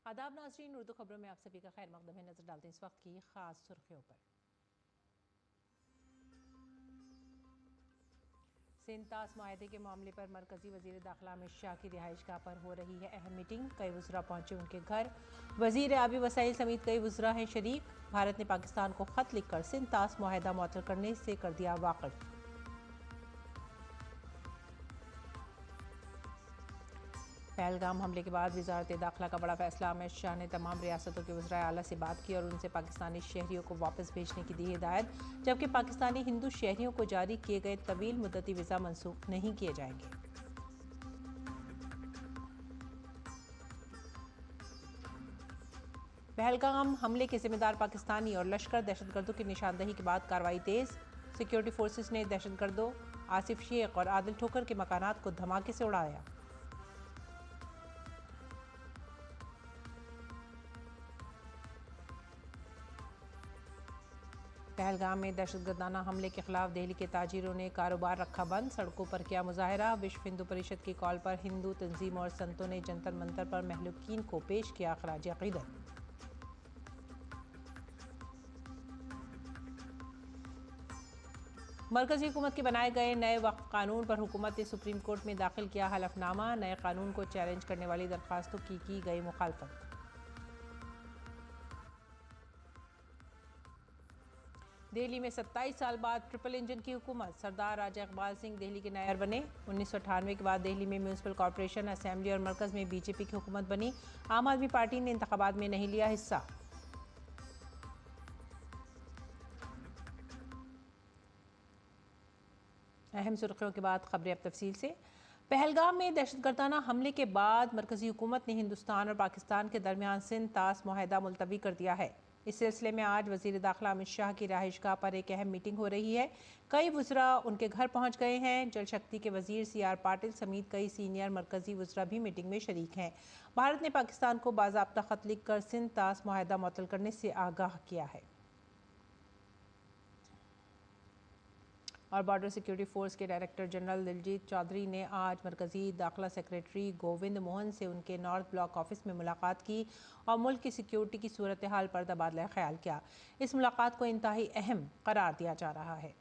आदाब नाज़रीन, उर्दू खबरों में आप सभी का खैर मकदम है। नजर डालते हैं इस वक्त की खास सुर्खियों पर। सिंध-तास मुआहदे के मामले पर मरकजी वजीर दाखिला अमित शाह की रिहाइशगाह पर हो रही है अहम मीटिंग। कई वज़रा पहुंचे उनके घर। वजीर आबी वसाइल समेत कई वज़रा हैं शरीक। भारत ने पाकिस्तान को खत लिखकर सिंध-तास मुआहदा मुअत्तल करने से कर दिया वाक़िफ। पहलगाम हमले के बाद वजारत दाखिला का बड़ा फैसला। अमित शाह ने तमाम रियासतों के वज़राए आला से बात की और उनसे पाकिस्तानी शहरियों को वापस भेजने की दी हिदायत, जबकि पाकिस्तानी हिंदू शहरियों को जारी किए गए तवील मुद्दती वीज़ा मनसूख नहीं किए जाएंगे। पहलगाम हमले के जिम्मेदार पाकिस्तानी और लश्कर दहशतगर्दों की निशानदही के बाद कार्रवाई तेज। सिक्योरिटी फोर्सेस ने दहशतगर्दों आसिफ शेख और आदिल ठोकर के मकानात को धमाके से उड़ाया। पहलगाम में दहशतगर्दाना हमले के खिलाफ दिल्ली के ताजिरों ने कारोबार रखा बंद। सड़कों पर किया मुजाहरा। विश्व हिंदू परिषद की कॉल पर हिंदू तंजीम और संतों ने जंतर मंतर पर महलूकीन को पेश किया खराज अकीदत। मरकजी हुकूमत के बनाए गए नए वक्फ कानून पर हुकूमत ने सुप्रीम कोर्ट में दाखिल किया हलफनामा। नए कानून को चैलेंज करने वाली दरख्वास्तों की गई मुखालफत। दिल्ली में 27 साल बाद ट्रिपल इंजन की हुकूमत। सरदार राजा इकबाल सिंह दिल्ली के नायर बने। 1998 के बाद दिल्ली में म्यूनिसिपल कॉरपोरेशन, असेंबली और मरकज में बीजेपी की हुकूमत बनी। आम आदमी पार्टी ने इंतखाबात में नहीं लिया हिस्सा। अहम सुर्खियों के बाद खबरें अब तफसील से। पहलगाम में दहशतगर्दाना हमले के बाद मरकजी हुकूमत ने हिंदुस्तान और पाकिस्तान के दरमियान सिंध-तास मुआहदा मुलतवी कर दिया है। इस सिलसिले में आज वजीर दाखिला अमित शाह की रिहाइशगाह पर एक अहम मीटिंग हो रही है। कई वज़रा उनके घर पहुंच गए हैं। जल शक्ति के वजीर CR पाटिल समेत कई सीनियर मरकजी वज़रा भी मीटिंग में शरीक हैं। भारत ने पाकिस्तान को बाज़ाब्ता खत लिखकर सिंध-तास मुआहदा मुअत्तल करने से आगाह किया है। और बॉर्डर सिक्योरिटी फोर्स के डायरेक्टर जनरल दिलजीत चौधरी ने आज मरकजी दाखिला सेक्रेटरी गोविंद मोहन से उनके नॉर्थ ब्लॉक ऑफिस में मुलाकात की और मुल्क की सिक्योरिटी की सूरत हाल पर तबादला ख्याल किया। इस मुलाकात को इंतहाई अहम करार दिया जा रहा है।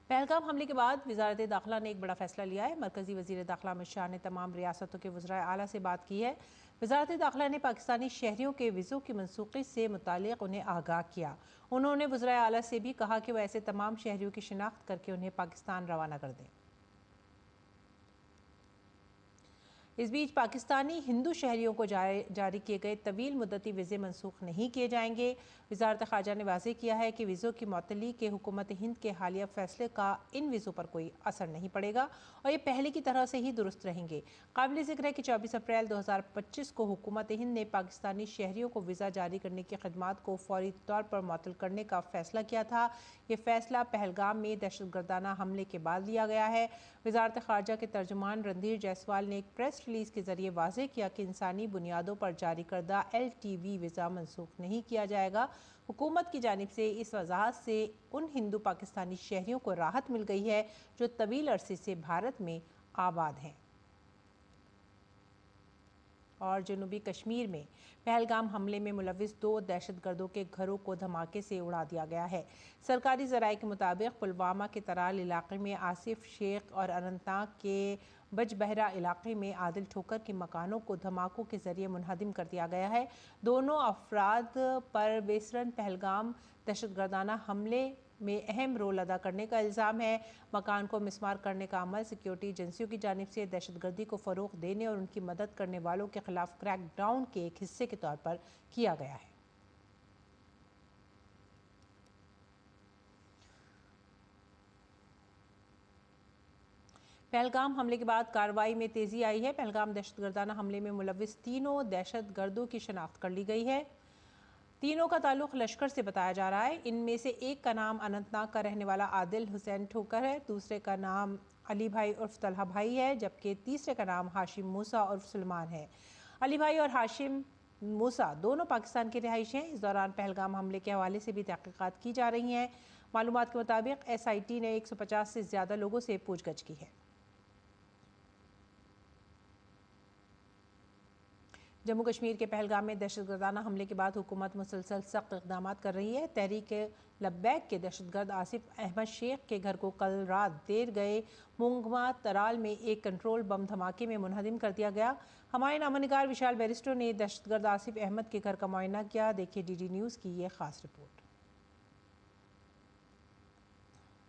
पहलगाम हमले के बाद वजारत दाखिला ने एक बड़ा फैसला लिया है। मरकजी वजीर दाखिला अमित शाह ने तमाम रियासतों के वज़राए आला से बात की है। वजारत दाखिला ने पाकिस्तानी शहरियों के वीज़ों की मनसूखी से मुतालिक उन्हें आगाह किया। उन्होंने वज़राए आला से भी कहा कि वह ऐसे तमाम शहरियों की शिनाख्त करके उन्हें पाकिस्तान रवाना कर दें। इस बीच पाकिस्तानी हिंदू शहरियों को जारी किए गए तवील मुद्दती वीज़े मनसूख नहीं किए जाएंगे। वजारत ख़ारजा ने वाज़ेह किया है कि वीज़ों की मुअत्तली के हुकूमत हिंद के हालिया फैसले का इन वीज़ों पर कोई असर नहीं पड़ेगा और ये पहले की तरह से ही दुरुस्त रहेंगे। काबिल ज़िक्र है कि 24 अप्रैल 2025 को हुकूमत हिंद ने पाकिस्तानी शहरियों को वीज़ा जारी करने की खदमात को फौरी तौर पर मुअत्तल करने का फैसला किया था। ये फैसला पहलगाम में दहशतगर्दाना हमले के बाद लिया गया है। वजारत ख़ारजा के तर्जुमान रणधीर जायसवाल ने एक प्रेस रिलीज के जरिए वाज़ेह किया कि इंसानी बुनियादों पर जारी करदा LTV वीज़ा मनसूख नहीं किया जाएगा। हुकूमत की जानिब से इस वजाहत से उन हिंदू पाकिस्तानी शहरियों को राहत मिल गई है जो तवील अरसे से भारत में आबाद हैं। और जनूबी कश्मीर में पहलगाम हमले में मुलविस 2 दहशतगर्दों के घरों को धमाके से उड़ा दिया गया है। सरकारी ज़राए के मुताबिक पुलवामा के तराल इलाके में आसिफ शेख और अनंतनाग के बजबहरा इलाके में आदिल ठोकर के मकानों को धमाकों के जरिए मुनहदिम कर दिया गया है। दोनों अफराद पर बेसरन पहलगाम दहशतगर्दाना हमले में अहम रोल अदा करने का इल्ज़ाम है। मकान को मिसमार करने का अमल सिक्योरिटी एजेंसियों की जानिब से दहशतगर्दी को फ़रोग़ देने और उनकी मदद करने वालों के खिलाफ क्रैकडाउन के एक हिस्से के तौर पर किया गया है। पहलगाम हमले के बाद कार्रवाई में तेज़ी आई है। पहलगाम दहशतगर्दाना हमले में मुलविस 3 दहशतगर्दों की शनाख्त कर ली गई है। तीनों का ताल्लुक लश्कर से बताया जा रहा है। इनमें से एक का नाम अनंतनाग का रहने वाला आदिल हुसैन ठोकर है, दूसरे का नाम अली भाई उर्फ तलहा भाई है, जबकि तीसरे का नाम हाशिम मूसा उर्फ सलमान है। अली भाई और हाशिम मूसा दोनों पाकिस्तान के रिहायशी हैं। इस दौरान पहलगाम हमले के हवाले से भी तहक़ीक़ात की जा रही हैं। मालूमात के मुताबिक SIT ने 150 से ज़्यादा लोगों से पूछगछ की है। जम्मू कश्मीर के पहलगाम में दहशतगर्दाना हमले के बाद हुकूमत मुसलसल सख्त इक़दाम कर रही है। तहरीक लब्बैक के दहशतगर्द आसिफ अहमद शेख के घर को कल रात देर गए मुंगमा तराल में एक कंट्रोल बम धमाके में मुनहदिम कर दिया गया। हमारे नामनिगार विशाल बैरिस्टो ने दहशतगर्द आसिफ अहमद के घर का मुआयना किया। देखिए DD न्यूज़ की ये खास रिपोर्ट।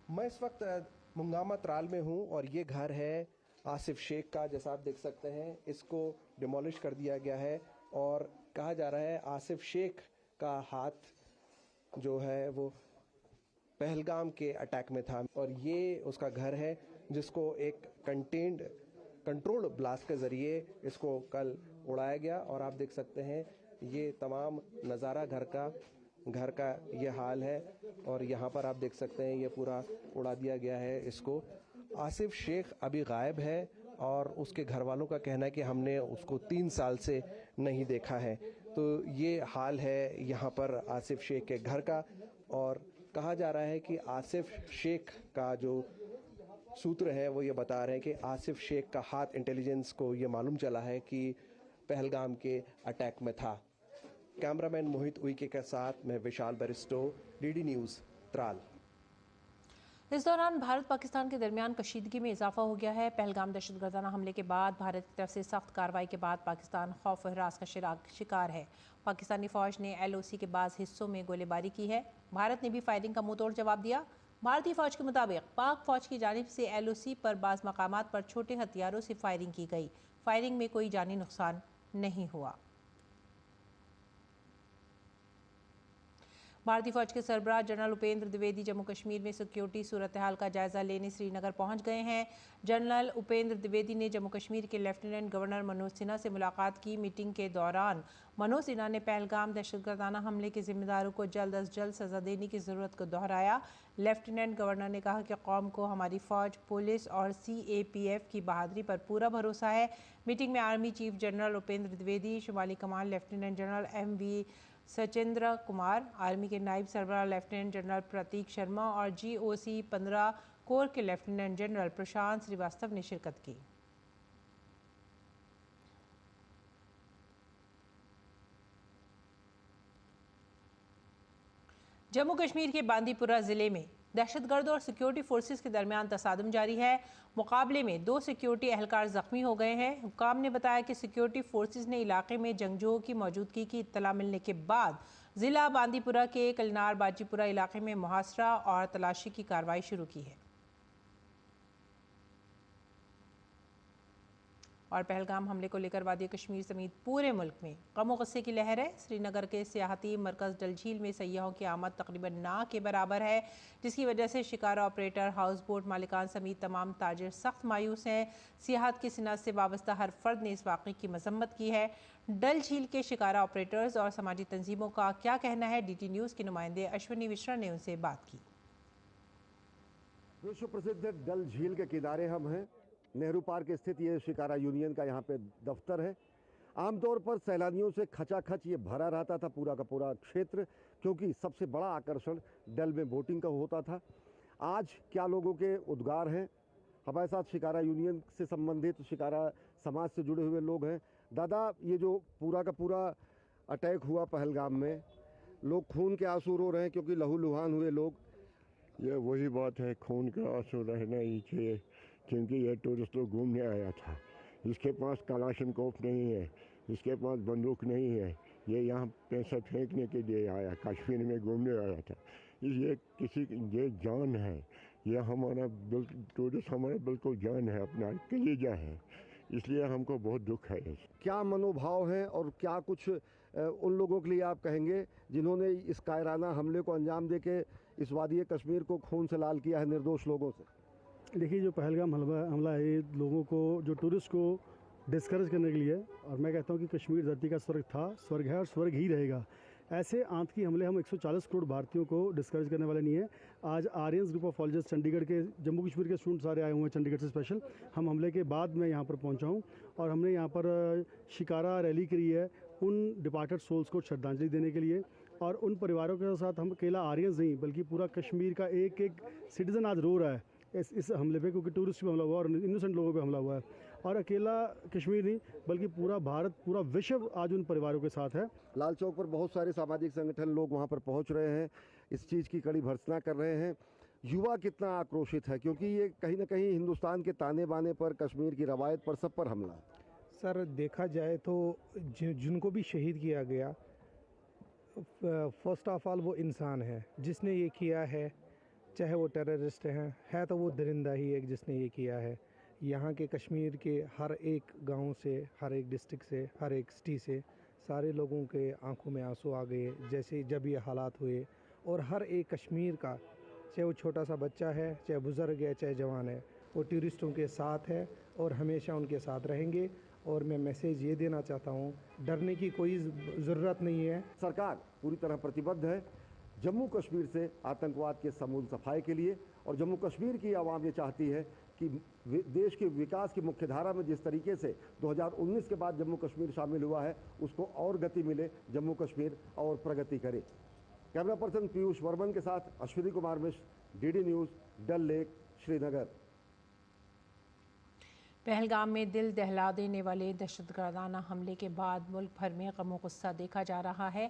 मैं इस वक्त मुंगामा तराल में हूँ और ये घर है आसिफ शेख का। जैसा आप देख सकते हैं, इसको डिमोलिश कर दिया गया है और कहा जा रहा है आसिफ शेख का हाथ जो है वो पहलगाम के अटैक में था और ये उसका घर है जिसको एक कंट्रोल्ड ब्लास्ट के ज़रिए इसको कल उड़ाया गया। और आप देख सकते हैं ये तमाम नज़ारा घर का ये हाल है और यहाँ पर आप देख सकते हैं ये पूरा उड़ा दिया गया है इसको। आसिफ शेख अभी गायब है और उसके घर वालों का कहना है कि हमने उसको 3 साल से नहीं देखा है। तो ये हाल है यहाँ पर आसिफ शेख के घर का और कहा जा रहा है कि आसिफ शेख का जो सूत्र है वो ये बता रहे हैं कि आसिफ शेख का हाथ इंटेलिजेंस को ये मालूम चला है कि पहलगाम के अटैक में था। कैमरामैन मोहित उइके के साथ मैं विशाल बैरिस्टो, DD न्यूज़, त्राल। इस दौरान भारत पाकिस्तान के दरमियान कशीदगी में इजाफा हो गया है। पहलगाम दहशतगर्दाना हमले के बाद भारत की तरफ से सख्त कार्रवाई के बाद पाकिस्तान खौफ हरास का शिकार है। पाकिस्तानी फौज ने LOC के बाज़ हिस्सों में गोलीबारी की है। भारत ने भी फायरिंग का मुंहतोड़ जवाब दिया। भारतीय फौज के मुताबिक पाक फौज की जानिब से LOC पर बाज़ मकामात पर छोटे हथियारों से फायरिंग की गई। फायरिंग में कोई जानी नुकसान नहीं हुआ। भारतीय फौज के सरबराह जनरल उपेंद्र द्विवेदी जम्मू कश्मीर में सिक्योरिटी सूरत हाल का जायजा लेने श्रीनगर पहुंच गए हैं। जनरल उपेंद्र द्विवेदी ने जम्मू कश्मीर के लेफ्टिनेंट गवर्नर मनोज सिन्हा से मुलाकात की। मीटिंग के दौरान मनोज सिन्हा ने पहलगाम दहशतगर्दाना हमले के जिम्मेदारों को जल्द अज जल्द सजा देने की ज़रूरत को दोहराया। लेफ्टिनेंट गवर्नर ने कहा कि कौम को हमारी फौज, पुलिस और CAPF की बहादुरी पर पूरा भरोसा है। मीटिंग में army chief general Upendra Dwivedi, शुमाली कमान lieutenant general MV Sachendra Kumar, army के नायब सरबराह लेफ्टिनेंट जनरल प्रतीक शर्मा और GOC 15 कोर के लेफ्टिनेंट जनरल प्रशांत श्रीवास्तव ने शिरकत की। जम्मू कश्मीर के बांदीपुरा जिले में दहशतगर्द और सिक्योरिटी फोर्सेस के दरमियान तसादुम जारी है। मुकाबले में 2 सिक्योरिटी एहलकार जख्मी हो गए हैं। हुक्काम ने बताया कि सिक्योरिटी फोर्सेस ने इलाके में जंगजुओं की मौजूदगी की इत्तला मिलने के बाद जिला बांदीपुरा के कलनार बाजीपुरा इलाके में मुहासरा और तलाशी की कार्रवाई शुरू की है। और पहलगाम हमले को लेकर वादी कश्मीर समेत पूरे मुल्क में गम गुस्से की लहर है। श्रीनगर के सियाहती मरकज़ डल झील में सयाहों की आमद तकरीबन ना के बराबर है, जिसकी वजह से शिकारा ऑपरेटर, हाउस बोट मालिकान समेत तमाम ताजिर सख्त मायूस हैं। सियाहत की सिनत से वाबस्ता हर फर्द ने इस वाक़े की मजम्मत की है। डल झील के शिकारा ऑपरेटर्स और समाजी तंजीमों का क्या कहना है, DD न्यूज़ के नुमाइंदे अश्विनी मिश्रा ने उनसे बात की। विश्व प्रसिद्ध डल झील के किनारे हम हैं। नेहरू पार्क स्थित ये शिकारा यूनियन का यहाँ पे दफ्तर है। आमतौर पर सैलानियों से खचाखच ये भरा रहता था पूरा का पूरा क्षेत्र, क्योंकि सबसे बड़ा आकर्षण डल में बोटिंग का होता था। आज क्या लोगों के उद्गार हैं। हमारे साथ शिकारा यूनियन से संबंधित, शिकारा समाज से जुड़े हुए लोग हैं। दादा, ये जो पूरा का पूरा अटैक हुआ पहलगाम में, लोग खून के आंसू रो रहे हैं क्योंकि लहूलुहान हुए लोग। ये वही बात है, खून के आंसू रहना ही चाहिए, क्योंकि ये टूरिस्ट लोग घूमने आया था। इसके पास कलाशनकोफ नहीं है, इसके पास बंदूक नहीं है, ये यहाँ पैसा फेंकने के लिए आया, कश्मीर में घूमने आया था। ये ये जान है, ये हमारा टूरिस्ट हमारा बिल्कुल जान है, अपना कलेजा है, इसलिए हमको बहुत दुख है। क्या मनोभाव है और क्या कुछ उन लोगों के लिए आप कहेंगे जिन्होंने इस कायराना हमले को अंजाम देके इस वादी कश्मीर को खून से लाल किया है निर्दोष लोगों से? देखिए, जो पहलगाम हमला है, लोगों को, जो टूरिस्ट को डिस्करेज करने के लिए, और मैं कहता हूँ कि कश्मीर धरती का स्वर्ग था, स्वर्ग है और स्वर्ग ही रहेगा। ऐसे आतंकी हमले हम 140 करोड़ भारतीयों को डिस्करेज करने वाले नहीं है। आज Aryans group of colleges Chandigarh के, जम्मू कश्मीर के स्टूडेंट सारे आए हुए हैं चंडीगढ़ से स्पेशल। हम हमले के बाद मैं यहाँ पर पहुँचा हूँ और हमने यहाँ पर शिकारा रैली करी है उन डिपार्टेड सोल्स को श्रद्धांजलि देने के लिए। और उन परिवारों के साथ हम अकेला आर्यंस नहीं बल्कि पूरा कश्मीर का एक एक सिटीज़न आज रो रहा है इस हमले पे, क्योंकि टूरिस्ट पे हमला हुआ और इनोसेंट लोगों पे हमला हुआ है। और अकेला कश्मीर नहीं बल्कि पूरा भारत, पूरा विश्व आज उन परिवारों के साथ है। लाल चौक पर बहुत सारे सामाजिक संगठन लोग वहाँ पर पहुँच रहे हैं, इस चीज़ की कड़ी भर्त्सना कर रहे हैं। युवा कितना आक्रोशित है, क्योंकि ये कहीं ना कहीं हिंदुस्तान के ताने बाने पर, कश्मीर की रवायत पर, सब पर हमला है। सर देखा जाए तो जिनको भी शहीद किया गया, फर्स्ट ऑफ ऑल वो इंसान है जिसने ये किया है, चाहे वो टेररिस्ट है तो वो दरिंदा ही एक जिसने ये किया है। यहाँ के कश्मीर के हर एक गांव से, हर एक डिस्ट्रिक्ट से, हर एक सिटी से सारे लोगों के आंखों में आंसू आ गए जैसे जब ये हालात हुए। और हर एक कश्मीर का, चाहे वो छोटा सा बच्चा है, चाहे बुज़ुर्ग है, चाहे जवान है, वो टूरिस्टों के साथ है और हमेशा उनके साथ रहेंगे। और मैं मैसेज ये देना चाहता हूँ, डरने की कोई ज़रूरत नहीं है। सरकार पूरी तरह प्रतिबद्ध है जम्मू कश्मीर से आतंकवाद के समूल सफाई के लिए, और जम्मू कश्मीर की आवाम ये चाहती है कि देश के विकास की मुख्य धारा में जिस तरीके से 2019 के बाद जम्मू कश्मीर शामिल हुआ है, उसको और गति मिले, जम्मू कश्मीर और प्रगति करे। कैमरा पर्सन पीयूष वर्मन के साथ अश्विनी कुमार मिश्र, डीडी न्यूज़, डल लेक, श्रीनगर। पहलगाम में दिल दहला देने वाले दहशतगर्दाना हमले के बाद मुल्क भर में गम गुस्सा देखा जा रहा है।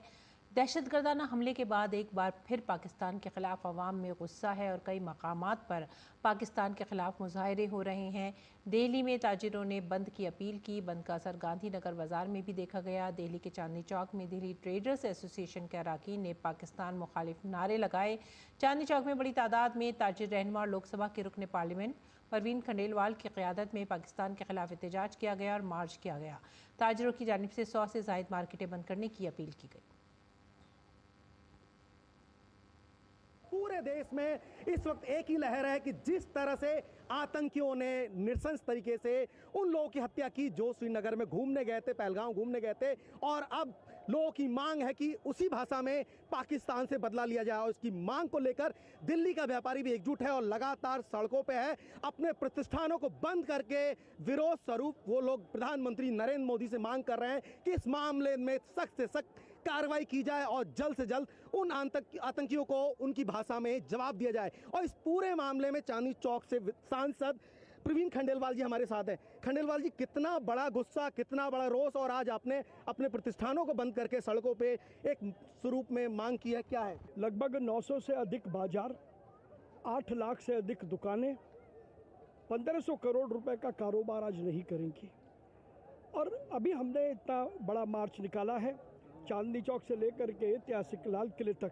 दहशतगर्दाना हमले के बाद एक बार फिर पाकिस्तान के खिलाफ अवाम में गुस्सा है और कई मकामात पर पाकिस्तान के खिलाफ मुजाहरे हो रहे हैं। दिल्ली में ताजिरों ने बंद की अपील की। बंद का असर गांधीनगर बाजार में भी देखा गया। दिल्ली के चांदनी चौक में दिल्ली ट्रेडर्स एसोसिएशन के अरकान ने पाकिस्तान मुखालिफ नारे लगाए। चांदनी चौक में बड़ी तादाद में ताजिर रहनुमा और लोकसभा के रुकन पार्लियामेंट परवीन खंडेलवाल की क़यादत में पाकिस्तान के खिलाफ एहतजाज किया गया और मार्च किया गया। ताजिरों की जानिब से 100 से ज़ायद मार्केटें बंद करने की अपील की गई। पूरे देश में इस वक्त एक ही लहर है कि जिस तरह से आतंकियों ने नृशंस तरीके से उन लोगों की हत्या की जो श्रीनगर में घूमने गए थे, पहलगाम घूमने गए थे, और अब लोगों की मांग है कि उसी भाषा में पाकिस्तान से बदला लिया जाए। और इसकी मांग को लेकर दिल्ली का व्यापारी भी एकजुट है और लगातार सड़कों पे है। अपने प्रतिष्ठानों को बंद करके विरोध स्वरूप वो लोग प्रधानमंत्री नरेंद्र मोदी से मांग कर रहे हैं कि इस मामले में सख्त से सख्त कार्रवाई की जाए और जल्द से जल्द उन आतंकियों को उनकी भाषा में जवाब दिया जाए। और इस पूरे मामले में चांदनी चौक से सांसद प्रवीण खंडेलवाल जी हमारे साथ हैं। खंडेलवाल जी, कितना बड़ा गुस्सा, कितना बड़ा रोष, और आज आपने अपने प्रतिष्ठानों को बंद करके सड़कों पे एक स्वरूप में मांग की है, क्या है? लगभग 900 से अधिक बाजार, 8 लाख से अधिक दुकानें, 1500 करोड़ रुपए का कारोबार आज नहीं करेंगी। और अभी हमने इतना बड़ा मार्च निकाला है चांदनी चौक से लेकर के ऐतिहासिक लाल किले तक,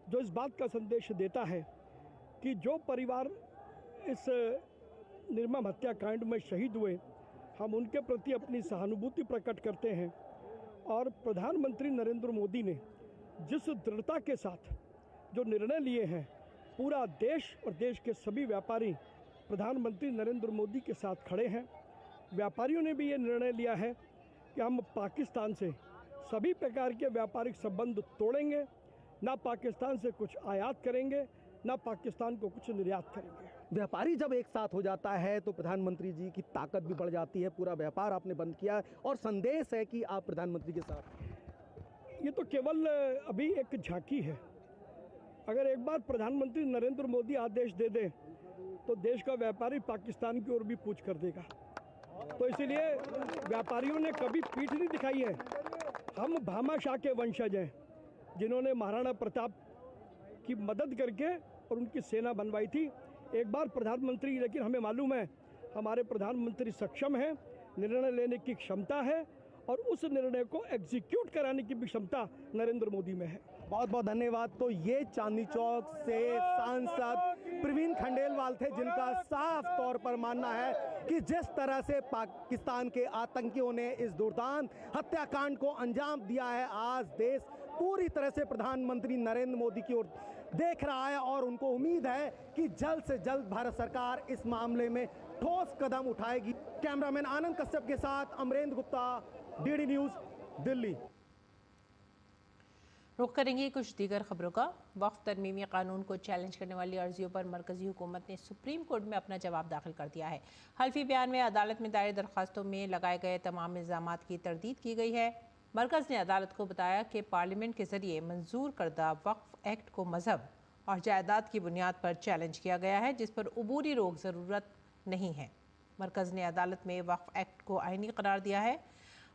जो इस बात का संदेश देता है कि जो परिवार इस निर्मम हत्याकांड में शहीद हुए, हम उनके प्रति अपनी सहानुभूति प्रकट करते हैं। और प्रधानमंत्री नरेंद्र मोदी ने जिस दृढ़ता के साथ जो निर्णय लिए हैं, पूरा देश और देश के सभी व्यापारी प्रधानमंत्री नरेंद्र मोदी के साथ खड़े हैं। व्यापारियों ने भी ये निर्णय लिया है कि हम पाकिस्तान से सभी प्रकार के व्यापारिक संबंध तोड़ेंगे, ना पाकिस्तान से कुछ आयात करेंगे, ना पाकिस्तान को कुछ निर्यात करेंगे। व्यापारी जब एक साथ हो जाता है तो प्रधानमंत्री जी की ताकत भी बढ़ जाती है। पूरा व्यापार आपने बंद किया और संदेश है कि आप प्रधानमंत्री के साथ। ये तो केवल अभी एक झांकी है। अगर एक बार प्रधानमंत्री नरेंद्र मोदी आदेश दे दें तो देश का व्यापारी पाकिस्तान की ओर भी पूछ कर देगा। तो इसीलिए व्यापारियों ने कभी पीठ नहीं दिखाई है। हम भामाशाह के वंशज हैं, जिन्होंने महाराणा प्रताप की मदद करके और उनकी सेना बनवाई थी। एक बार प्रधानमंत्री, लेकिन हमें मालूम है हमारे प्रधानमंत्री सक्षम हैं, निर्णय लेने की क्षमता है और उस निर्णय को एग्जीक्यूट कराने की भी क्षमता नरेंद्र मोदी में है। बहुत बहुत धन्यवाद। तो ये चांदनी चौक से सांसद प्रवीण खंडेलवाल थे, जिनका साफ तौर पर मानना है कि जिस तरह से पाकिस्तान के आतंकियों ने इस दुर्दांत हत्याकांड को अंजाम दिया है, आज देश पूरी तरह से प्रधानमंत्री नरेंद्र मोदी की ओर देख रहा है और उनको उम्मीद है कि जल्द से जल्द भारत सरकार इस मामले में ठोस कदम उठाएगी। कैमरामैन आनंद कश्यप के साथ अमरेंद्र गुप्ता, डीडी न्यूज़, दिल्ली। रुख करेंगे कुछ दीगर खबरों का। वक्फ तरमीमी कानून को चैलेंज करने वाली अर्जियों पर मरकजी हुकूमत ने सुप्रीम कोर्ट में अपना जवाब दाखिल कर दिया है। हल्फी बयान में अदालत में दायर दरख्वास्तों में लगाए गए तमाम इल्ज़ामात की तरदीद की गई है। मरकज़ ने अदालत को बताया कि पार्लियामेंट के ज़रिए मंजूर करदा वक्फ एक्ट को मजहब और जायदाद की बुनियाद पर चैलेंज किया गया है, जिस पर अबूरी रोक ज़रूरत नहीं है। मरकज़ ने अदालत में वक्फ एक्ट को आईनी करार दिया है।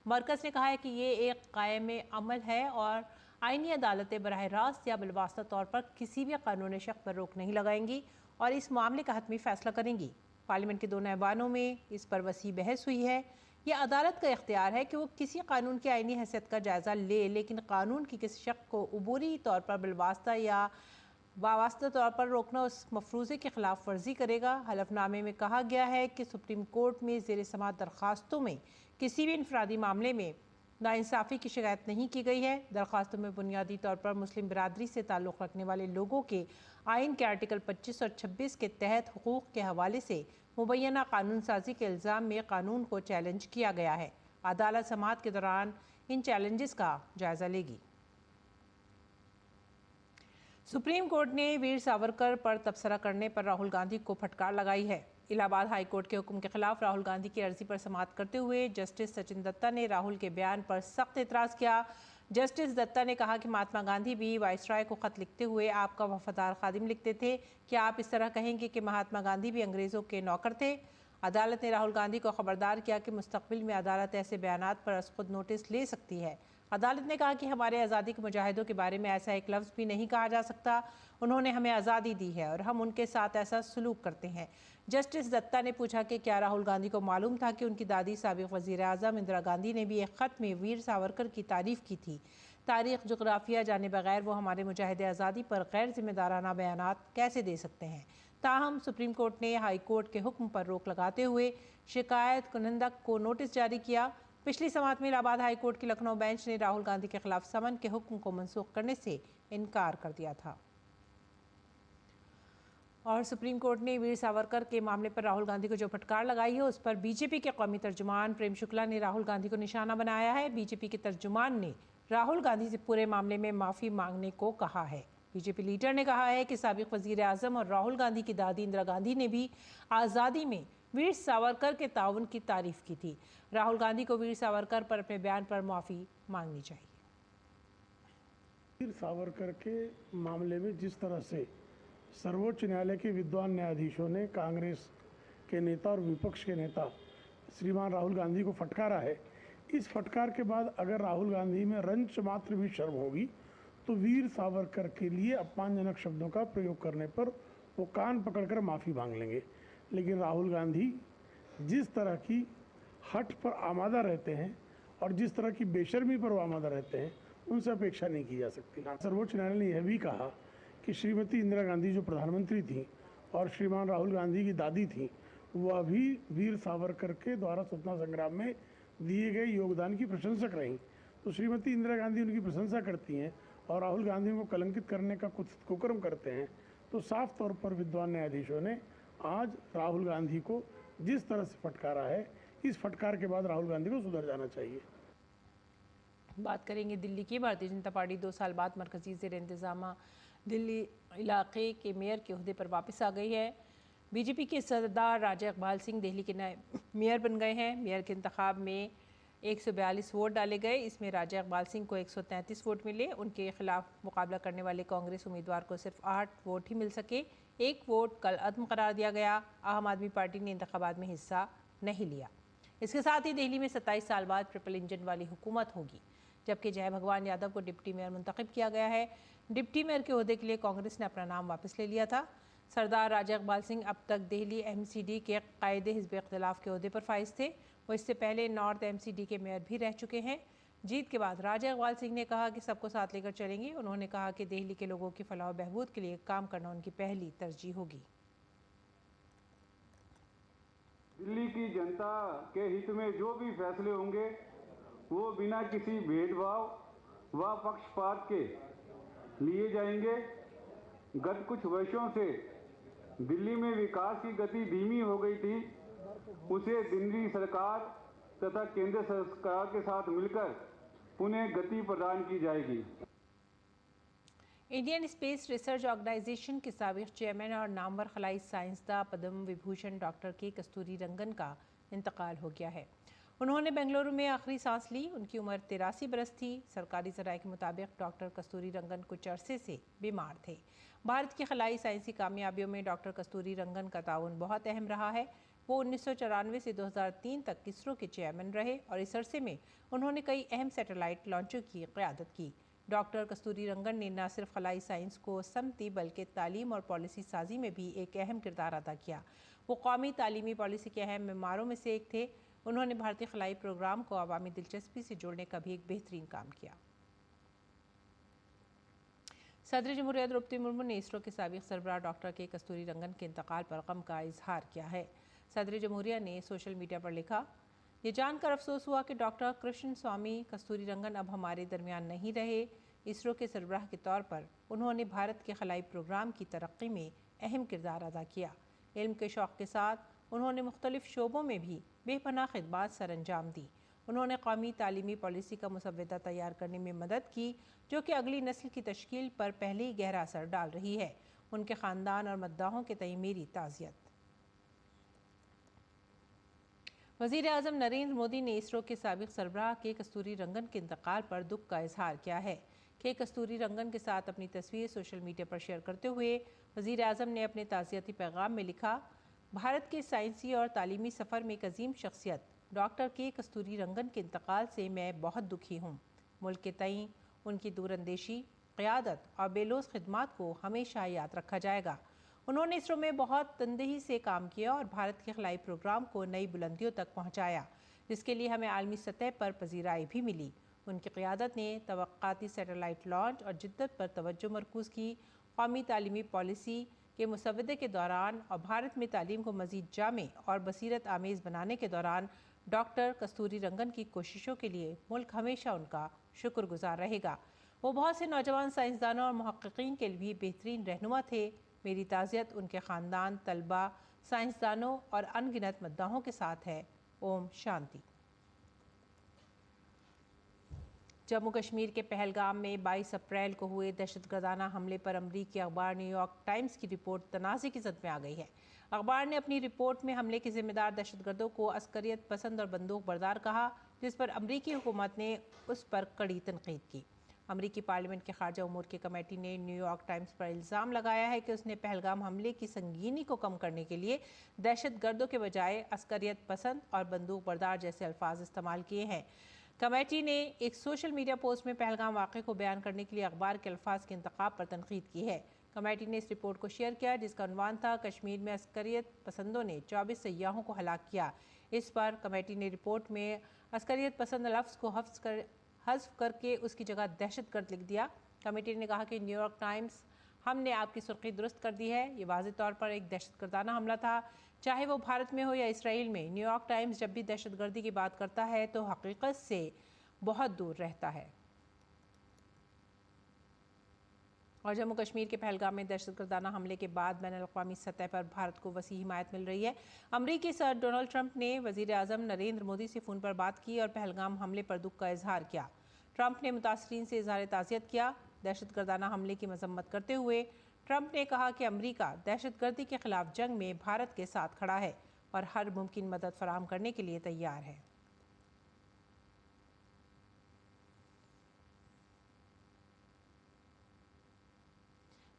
मरकज़ ने कहा है कि ये एक कायम अमल है और आईनी अदालतें बराह रास्त या बिलवास्ता तौर पर किसी भी कानूनी शख्स पर रोक नहीं लगाएंगी और इस मामले का हतमी फैसला करेंगी। पार्लियामेंट के दोनों ऐवानों में इस पर वसी बहस हुई है। यह अदालत का इख्तियार है कि वो किसी कानून की आईनी हैसियत का जायज़ा ले, लेकिन कानून की किसी शख्स को अबूरी तौर पर बिलवास्ता या वास्ता तौर पर रोकना उस मफरूज़े की खिलाफ वर्जी करेगा। हलफनामे में कहा गया है कि सुप्रीम कोर्ट में ज़ेर समाअत दरख्वास्तों में किसी भी इनफरादी मामले में नाइंसाफ़ी की शिकायत नहीं की गई है। दरख्वास्तों में बुनियादी तौर पर मुस्लिम बिरादरी से ताल्लुक़ रखने वाले लोगों के आइन के आर्टिकल 25 और 26 के तहत हुकूक़ के हवाले से मुबैना कानून साजी के इल्ज़ाम में कानून को चैलेंज किया गया है। अदालत समाअत के दौरान इन चैलेंजेस का जायज़ा लेगी। सुप्रीम कोर्ट ने वीर सावरकर पर तबसरा करने पर राहुल गांधी को फटकार लगाई है। इलाहाबाद हाई कोर्ट के हुक्म के खिलाफ राहुल गांधी की अर्जी पर समाअत करते हुए जस्टिस सचिन दत्ता ने राहुल के बयान पर सख्त एतराज़ किया। जस्टिस दत्ता ने कहा कि महात्मा गांधी भी वाइसराय को ख़त लिखते हुए आपका वफादार खादिम लिखते थे। क्या आप इस तरह कहेंगे कि महात्मा गांधी भी अंग्रेज़ों के नौकर थे? अदालत ने राहुल गांधी को खबरदार किया कि मुस्तकबिल में अदालत ऐसे बयानात पर खुद नोटिस ले सकती है। अदालत ने कहा कि हमारे आज़ादी के मुजाहिदों के बारे में ऐसा एक लफ्ज़ भी नहीं कहा जा सकता। उन्होंने हमें आज़ादी दी है और हम उनके साथ ऐसा सलूक करते हैं। जस्टिस दत्ता ने पूछा कि क्या राहुल गांधी को मालूम था कि उनकी दादी साबिक़ वज़ीर आज़म इंदिरा गांधी ने भी एक ख़त में वीर सावरकर की तारीफ़ की थी। तारीख़ जोग्राफिया जाने बगैर वो हमारे मुजाहिद आज़ादी पर गैर जिम्मेदाराना बयानात कैसे दे सकते हैं। ताहम सुप्रीम कोर्ट ने हाई कोर्ट के हुक्म पर रोक लगाते हुए शिकायत कुनंदक को नोटिस जारी किया। पिछली समाअत में इलाहाबाद हाई कोर्ट की लखनऊ बेंच ने राहुल गांधी के खिलाफ समन के हुक्म को मनसूख करने से इनकार कर दिया था। और सुप्रीम कोर्ट ने वीर सावरकर के मामले पर राहुल गांधी को जो फटकार लगाई है उस पर बीजेपी के कौमी तर्जुमान प्रेम शुक्ला ने राहुल गांधी को निशाना बनाया है। बीजेपी के तर्जुमान ने राहुल गांधी से पूरे मामले में माफ़ी मांगने को कहा है। बीजेपी लीडर ने कहा है कि साबिक़ वज़ीर आज़म और राहुल गांधी की दादी इंदिरा गांधी ने भी आज़ादी में वीर सावरकर के ताउन की तारीफ़ की थी। राहुल गांधी को वीर सावरकर पर अपने बयान पर माफ़ी मांगनी चाहिए। वीर सावरकर के मामले में जिस तरह से सर्वोच्च न्यायालय के विद्वान न्यायाधीशों ने कांग्रेस के नेता और विपक्ष के नेता श्रीमान राहुल गांधी को फटकारा है, इस फटकार के बाद अगर राहुल गांधी में रंच मात्र भी शर्म होगी तो वीर सावरकर के लिए अपमानजनक शब्दों का प्रयोग करने पर वो कान पकड़कर माफ़ी मांग लेंगे। लेकिन राहुल गांधी जिस तरह की हट पर आमादा रहते हैं और जिस तरह की बेशर्मी पर वो आमादा रहते हैं उनसे अपेक्षा नहीं की जा सकती। सर्वोच्च न्यायालय ने यह भी कहा कि श्रीमती इंदिरा गांधी जो प्रधानमंत्री थी और श्रीमान राहुल गांधी की दादी थी वह भी वीर सावरकर के द्वारा स्वतंत्रता संग्राम में दिए गए योगदान की प्रशंसक रहीं। तो श्रीमती इंदिरा गांधी उनकी प्रशंसा करती हैं और राहुल गांधी को कलंकित करने का कुछ कुकर्म करते हैं, तो साफ तौर पर विद्वान न्यायाधीशों ने आज राहुल गांधी को जिस तरह से फटकारा है, इस फटकार के बाद राहुल गांधी को सुधर जाना चाहिए। बात करेंगे दिल्ली की। भारतीय जनता पार्टी 2 साल बाद मरकज़ी ज़ेर इंतज़ाम दिल्ली इलाके के मेयर के ओहदे पर वापस आ गई है। बीजेपी के सरदार राजा इकबाल सिंह दिल्ली के नए मेयर बन गए हैं। मेयर के इंतखाब में 142 वोट डाले गए। इसमें राजा इकबाल सिंह को 133 वोट मिले। उनके खिलाफ मुकाबला करने वाले कांग्रेस उम्मीदवार को सिर्फ 8 वोट ही मिल सके। 1 वोट कल अदम करार दिया गया। आम आदमी पार्टी ने इंतखाबात में हिस्सा नहीं लिया। इसके साथ ही दिल्ली में 27 साल बाद ट्रिपल इंजन वाली हुकूमत होगी, जबकि जय भगवान यादव को डिप्टी मेयर मुंतखब किया गया है। डिप्टी मेयर के ओहदे के लिए कांग्रेस ने अपना नाम वापस ले लिया था। सरदार राजा इकबाल सिंह अब तक दिल्ली MCD के कायदे हिज़्ब इख्तिलाफ के ओहदे पर फाइज थे। वो इससे पहले नॉर्थ MCD के मेयर भी रह चुके हैं। जीत के बाद राजा इकबाल सिंह ने कहा कि सबको साथ लेकर चलेंगे। उन्होंने कहा कि दिल्ली के लोगों की फलाह व बहबूद के लिए काम करना उनकी पहली तरजीह होगी। दिल्ली की जनता के हित में जो भी फैसले होंगे वो बिना किसी भेदभाव व पक्षपात के लिए जाएंगे। गत कुछ वर्षों से दिल्ली में विकास की गति धीमी हो गई थी, उसे दिल्ली सरकार तथा केंद्र सरकार के साथ मिलकर पुनः गति प्रदान की जाएगी। इंडियन स्पेस रिसर्च ऑर्गेनाइजेशन के साबिक़ चेयरमैन और नामवर खलाई साइंसदान पद्म विभूषण डॉक्टर के कस्तूरी रंगन का इंतकाल हो गया है। उन्होंने बेंगलुरु में आखिरी सांस ली। उनकी उम्र 83 बरस थी। सरकारी ज़राए के मुताबिक डॉक्टर कस्तूरी रंगन कुछ अरसे से बीमार थे। भारत की खलाई साइंसी कामयाबियों में डॉक्टर कस्तूरी रंगन का ताउन बहुत अहम रहा है। वो 1994 से 2003 तक इसरो के चेयरमैन रहे और इस अरसे में उन्होंने कई अहम सैटेलाइट लॉन्चों की क़यादत की। डॉक्टर कस्तूरी रंगन ने न सिर्फ खलाई साइंस को समती बल्कि तालीम और पॉलिसी साजी में भी एक अहम किरदार अदा किया। वो कौमी तालीमी पॉलिसी के अहम मेमारों में से एक थे। उन्होंने भारतीय खलाई प्रोग्राम को अवामी दिलचस्पी से जोड़ने का भी एक बेहतरीन काम किया। सदर जमहूरियत द्रौपदी मुर्मू ने इसरो के साबिक सरबराह डॉक्टर के कस्तूरी रंगन के इंतकाल पर गम का इजहार किया है। सदर जमहूरिया ने सोशल मीडिया पर लिखा, ये जानकर अफसोस हुआ कि डॉक्टर कृष्ण स्वामी कस्तूरी रंगन अब हमारे दरमियान नहीं रहे। इसरो के सरबराह के तौर पर उन्होंने भारत के खलाई प्रोग्राम की तरक्की में अहम किरदार अदा किया। इल्म के शौक़ के साथ उन्होंने मुख्तलिफ शोबों में भी बेपनाह खिदमात सर अंजाम दी। उन्होंने कौमी तालीमी पॉलिसी का मुसव्वदा तैयार करने में मदद की, जो कि अगली नस्ल की तश्कील पर पहले ही गहरा असर डाल रही है। उनके ख़ानदान और मद्दाहों के तय मेरी ताज़ियत। वज़ीर आज़म नरेंद्र मोदी ने इसरो के साबिक सरबराह के कस्तूरी रंगन के इंतकाल पर दुख का इजहार किया है। के कस्तूरी रंगन के साथ अपनी तस्वीर सोशल मीडिया पर शेयर करते हुए वज़ीर आज़म ने अपने ताज़ियती पैगाम में लिखा, भारत के साइंसी और तालीमी सफ़र में एक अजीम शख्सियत डॉक्टर के कस्तूरी रंगन के इंतकाल से मैं बहुत दुखी हूँ। मुल्क के तईं उनकी दूरअंदेशी, क़यादत और बेलोस खिदमात को हमेशा याद रखा जाएगा। उन्होंने इसरो में बहुत तनदेही से काम किया और भारत के खलाई प्रोग्राम को नई बुलंदियों तक पहुँचाया, जिसके लिए हमें आलमी सतह पर पजीराई भी मिली। उनकी क़यादत ने तवक्काती सैटेलाइट लॉन्च और जिद्दत पर तवज्जो मरकूज़ की, कौमी तालीमी पॉलिसी के मुसव्वदे के दौरान और भारत में तालीम को मज़ीद जामे और बसीरत आमेज़ बनाने के दौरान डॉक्टर कस्तूरी रंगन की कोशिशों के लिए मुल्क हमेशा उनका शुक्रगुजार रहेगा। वो बहुत से नौजवान साइंसदानों और मुहक्किकीन के लिए बेहतरीन रहनुमा थे। मेरी ताज़ियत उनके ख़ानदान, तलबा, साइंसदानों और अनगिनत मद्दाहों के साथ है। ओम शांति। जम्मू कश्मीर के पहलगाम में 22 अप्रैल को हुए दहशतगर्दाना हमले पर अमरीकी अखबार न्यूयॉर्क टाइम्स की रिपोर्ट तनाज़े की ज़द में आ गई है। अखबार ने अपनी रिपोर्ट में हमले के ज़िम्मेदार दहशतगर्दों को अस्करियत पसंद और बंदूक बरदार कहा, जिस पर अमरीकी हुकूमत ने उस पर कड़ी तनकीद की। अमरीकी पार्लियामेंट के खारजा उमूर की कमेटी ने न्यूयॉर्क टाइम्स पर इल्ज़ाम लगाया है कि उसने पहलगाम हमले की संगीनी को कम करने के लिए दहशतगर्दों के बजाय अस्करियत पसंद और बंदूक बरदार जैसे अल्फाज इस्तेमाल किए हैं। कमेटी ने एक सोशल मीडिया पोस्ट में पहलगाम वाक़े को बयान करने के लिए अखबार के अल्फाज के इंतखाब पर तनकीद की है। कमेटी ने इस रिपोर्ट को शेयर किया, जिसका उन्वान था, कश्मीर में अस्करियत पसंदों ने 24 सयाहों को हलाक किया। इस पर कमेटी ने रिपोर्ट में अस्करियत पसंद लफ्ज़ को हज़्फ़ करके उसकी जगह दहशतगर्द लिख दिया। कमेटी ने कहा कि न्यूयॉर्क टाइम्स, हमने आपकी सुर्खी दुरुस्त कर दी है। ये वाज़ेह तौर पर एक दहशतगर्दाना हमला था, चाहे वो भारत में हो या इसराइल में। न्यूयॉर्क टाइम्स जब भी दहशतगर्दी की बात करता है तो हकीकत से बहुत दूर रहता है। और जम्मू कश्मीर के पहलगाम में दहशतगर्दाना हमले के बाद बैनुल-अक़वामी सतह पर भारत को वसी हिमायत मिल रही है। अमरीकी सदर डोनाल्ड ट्रंप ने वज़ीर आज़म नरेंद्र मोदी से फ़ोन पर बात की और पहलगाम हमले पर दुख का इजहार किया। ट्रंप ने मुतासरीन से इजहार ताज़ियत किया। दहशतगर्दाना हमले की मजम्मत करते हुए ट्रंप ने कहा कि अमरीका दहशतगर्दी के खिलाफ जंग में भारत के साथ खड़ा है और हर मुमकिन मदद फराहम करने के लिए तैयार है।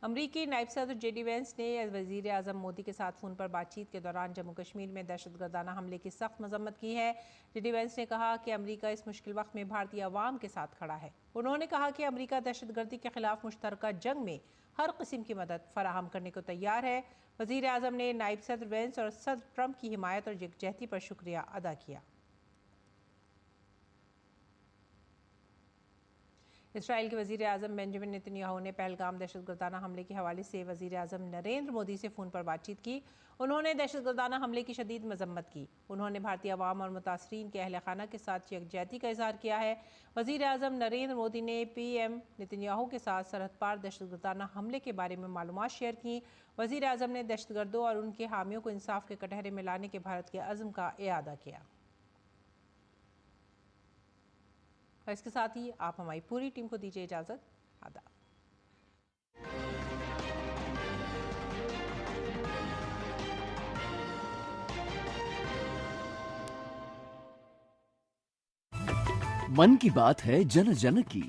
अमरीकी नायब सदर जेडी वेंस ने वज़ीर आज़म मोदी के साथ फ़ोन पर बातचीत के दौरान जम्मू कश्मीर में दहशतगर्दाना हमले की सख्त मजम्मत की है। जेडी वेंस ने कहा कि अमरीका इस मुश्किल वक्त में भारतीय अवाम के साथ खड़ा है। उन्होंने कहा कि अमरीका दहशतगर्दी के खिलाफ मुश्तरका जंग में हर किस्म की मदद फराहम करने को तैयार है। वज़ीर आज़म ने नायब सदर वेंस और सदर ट्रंप की हिमायत और यकजहती पर शुक्रिया अदा किया। इसराइल के वज़ीर आज़म बेंजामिन नेतन्याहू ने पहलगाम दहशतगर्दाना हमले के हवाले से वज़ीर आज़म नरेंद्र मोदी से फ़ोन पर बातचीत की। उन्होंने दहशतगर्दाना हमले की शदीद मजम्मत की। उन्होंने भारतीय अवाम और मुतासरीन के अहल खाना के साथ यकजहती का इजहार किया है। वज़ीर आज़म नरेंद्र मोदी ने PM नेतन्याहू के साथ सरहद पार दहशतगर्दाना हमले के बारे में मालूमात शेयर की। वज़ीर आज़म ने दहशतगर्दों और उनके हामियों को इंसाफ के कटहरे में लाने के भारत के अज़्म का इआदा किया। और इसके साथ ही आप हमारी पूरी टीम को दीजिए इजाज़त। आदाब। मन की बात है जन जन की,